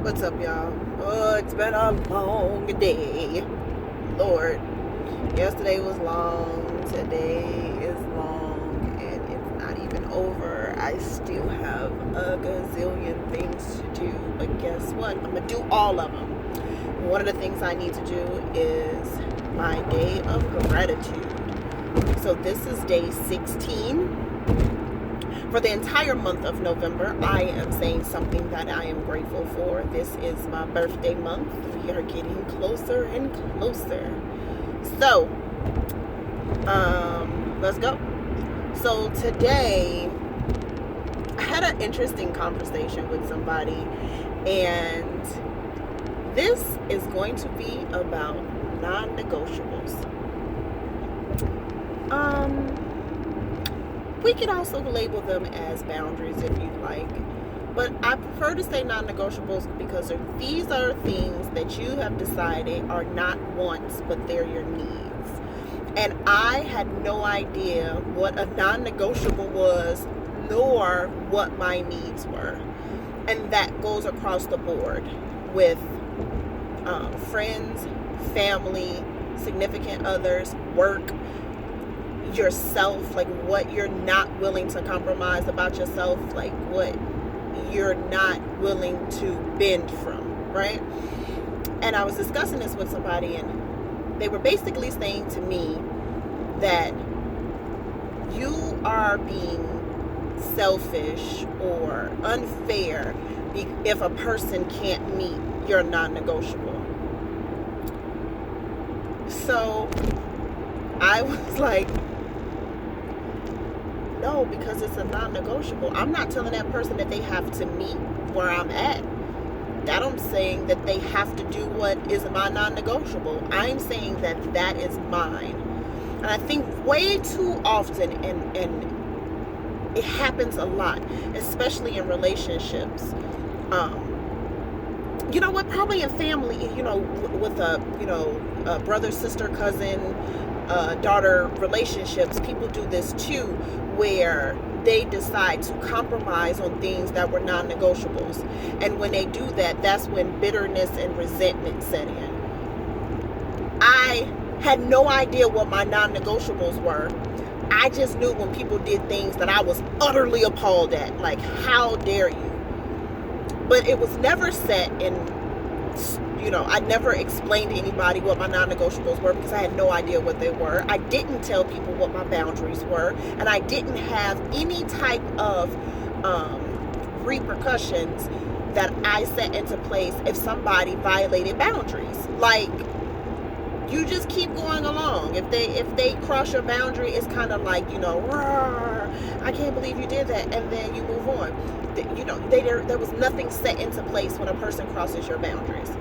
What's up, y'all? Oh, it's been a long day. Lord. Yesterday was long. Today is long. And it's not even over. I still have a gazillion things to do. But guess what? I'm going to do all of them. One of the things I need to do is my day of gratitude. So this is day 16. For the entire month of November, I am saying something that I am grateful for. This is my birthday month. We are getting closer and closer. So, let's go. So today, I had an interesting conversation with somebody, and this is going to be about non-negotiables. We can also label them as boundaries if you'd like. But I prefer to say non-negotiables because these are things that you have decided are not wants, but they're your needs. And I had no idea what a non-negotiable was, nor what my needs were. And that goes across the board with friends, family, significant others, work, yourself, like what you're not willing to compromise about yourself, like what you're not willing to bend from, right? And I was discussing this with somebody, and they were basically saying to me that you are being selfish or unfair if a person can't meet your non-negotiable. So I was like, no, because it's a non-negotiable. I'm not telling that person that they have to meet where I'm at. That I'm saying that they have to do what is my non-negotiable. I'm saying that that is mine. And I think way too often, and it happens a lot, especially in relationships. You know what? Probably in family, with a brother, sister, cousin, daughter relationships, people do this too, where they decide to compromise on things that were non-negotiables. And when they do that, that's when bitterness and resentment set in. I had no idea what my non-negotiables were. I just knew when people did things that I was utterly appalled at. Like, how dare you? But it was never set in, I never explained to anybody what my non-negotiables were because I had no idea what they were. I didn't tell people what my boundaries were, and I didn't have any type of repercussions that I set into place if somebody violated boundaries. Like, you just keep going along. If they cross your boundary, it's kind of like, I can't believe you did that, and then you move on. There was nothing set into place when a person crosses your boundaries.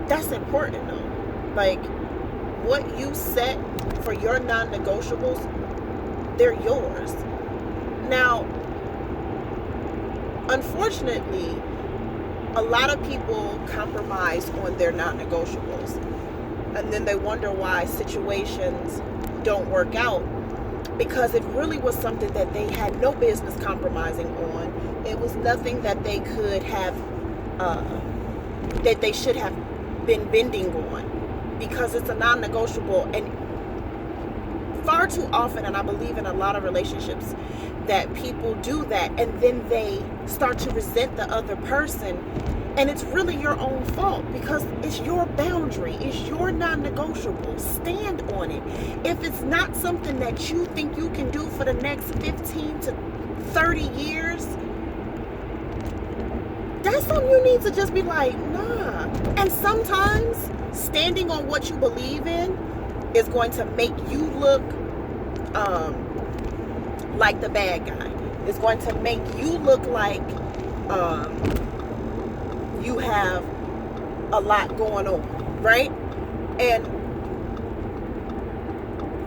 That's important though. Like, what you set for your non-negotiables, they're yours. Now, unfortunately, a lot of people compromise on their non-negotiables, and then they wonder why situations don't work out, because it really was something that they had no business compromising on. It was nothing that they could have, that they should have been bending on, because it's a non-negotiable. And far too often, and I believe in a lot of relationships, that people do that, and then they start to resent the other person, and it's really your own fault because it's your boundary, it's your non-negotiable. Stand on it. If it's not something that you think you can do for the next 15 to 30 years, that's something you need to just be like, nah. And sometimes standing on what you believe in is going to make you look like the bad guy. It's going to make you look like you have a lot going on, right? And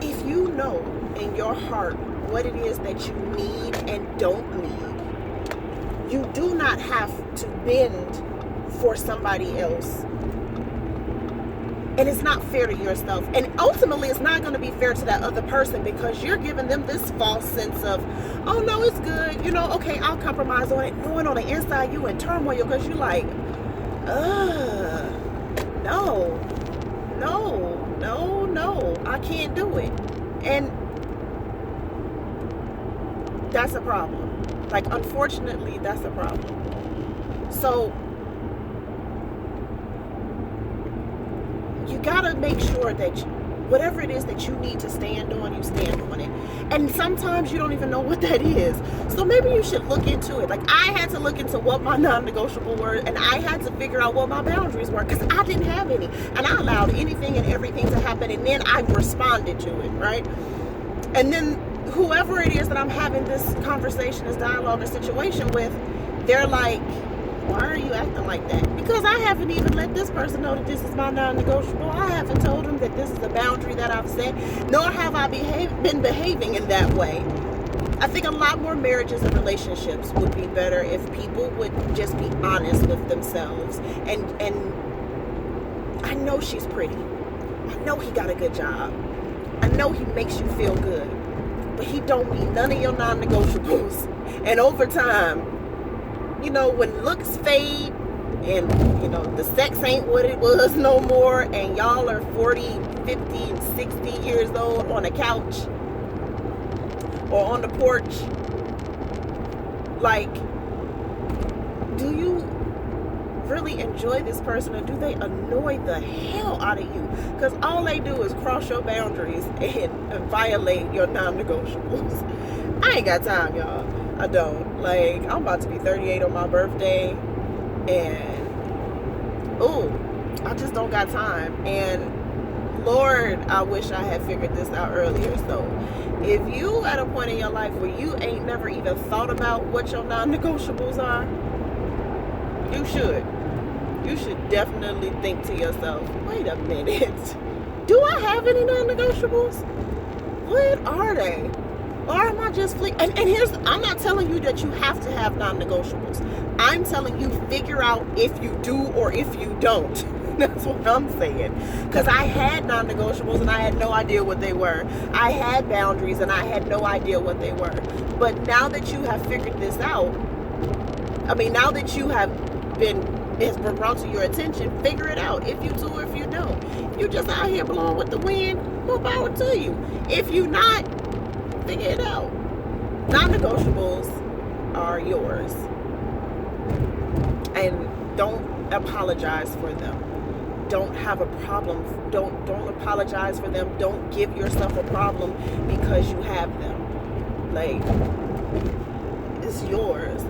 if you know in your heart what it is that you need and don't need, you do not have to bend for somebody else And it's not fair to yourself. And ultimately, it's not going to be fair to that other person, because you're giving them this false sense of, oh, no, it's good. You know, okay, I'll compromise on it. Knowing on the inside, you in turmoil because you're like, no, I can't do it. And that's a problem. Like, unfortunately, that's a problem. So you gotta make sure that whatever it is that you need to stand on, you stand on it. And sometimes you don't even know what that is. So maybe you should look into it. Like, I had to look into what my non-negotiable were, and I had to figure out what my boundaries were, because I didn't have any. And I allowed anything and everything to happen, and then I responded to it, right? And then whoever it is that I'm having this conversation, this dialogue or situation with, they're like, why are you acting like that? Because I haven't even let this person know that this is my non-negotiable. I haven't told them that this is a boundary that I've set, nor have I been behaving in that way. I think a lot more marriages and relationships would be better if people would just be honest with themselves. And I know she's pretty. I know he got a good job. I know he makes you feel good. But he don't meet none of your non-negotiables. And over time, you know, when looks fade and, you know, the sex ain't what it was no more, and y'all are 40, 50, and 60 years old on a couch or on the porch, like, do you really enjoy this person, or do they annoy the hell out of you? Because all they do is cross your boundaries and violate your non-negotiables. I ain't got time, y'all. I don't. Like, I'm about to be 38 on my birthday, and I just don't got time. And Lord, I wish I had figured this out earlier. So if you at a point in your life where you ain't never even thought about what your non-negotiables are, you should definitely think to yourself, wait a minute, do I have any non-negotiables? What are they? Or am I just and here's, I'm not telling you that you have to have non-negotiables. I'm telling you, figure out if you do or if you don't. That's what I'm saying. Because I had non-negotiables and I had no idea what they were. I had boundaries and I had no idea what they were. But now that you have figured this out, I mean, now that you have it's been brought to your attention, figure it out. If you do or if you don't. If you're just out here blowing with the wind, more power to you. If you're not, figure it out. Non-negotiables are yours, and don't apologize for them. Don't have a problem. Don't apologize for them. Don't give yourself a problem because you have them. Like, it's yours.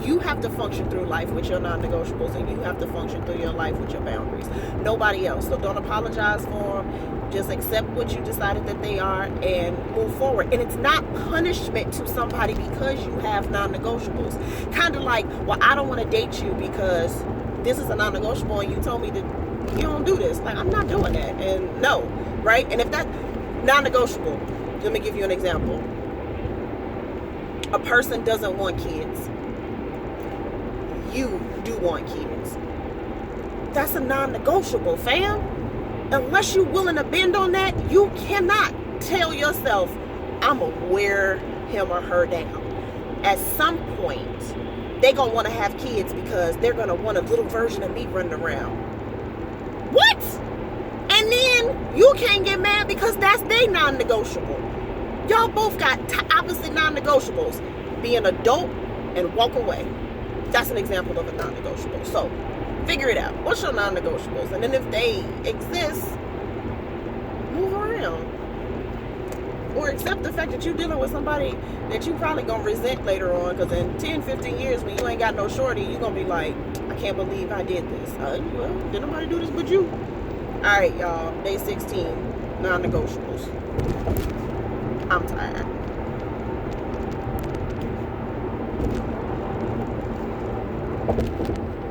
You have to function through life with your non-negotiables, and you have to function through your life with your boundaries. Nobody else. So don't apologize for them. Just accept what you decided that they are and move forward. And it's not punishment to somebody because you have non-negotiables. Kind of like, well, I don't want to date you because this is a non-negotiable and you told me that you don't do this. Like, I'm not doing that. And no, right? And if that non-negotiable, let me give you an example. A person doesn't want kids. You do want kids. That's a non-negotiable, fam. Unless you're willing to bend on that, you cannot tell yourself, I'm going to wear him or her down. At some point, they're going to want to have kids because they're going to want a little version of me running around. What? And then you can't get mad because that's their non-negotiable. Y'all both got opposite non-negotiables. Be an adult and walk away. That's an example of a non-negotiable. So, figure it out. What's your non-negotiables? And then if they exist, move around. Or accept the fact that you're dealing with somebody that you probably going to resent later on. Because in 10, 15 years, when you ain't got no shorty, you're going to be like, I can't believe I did this. Well, did nobody do this but you? Alright, y'all. Day 16. Non-negotiables. I'm tired.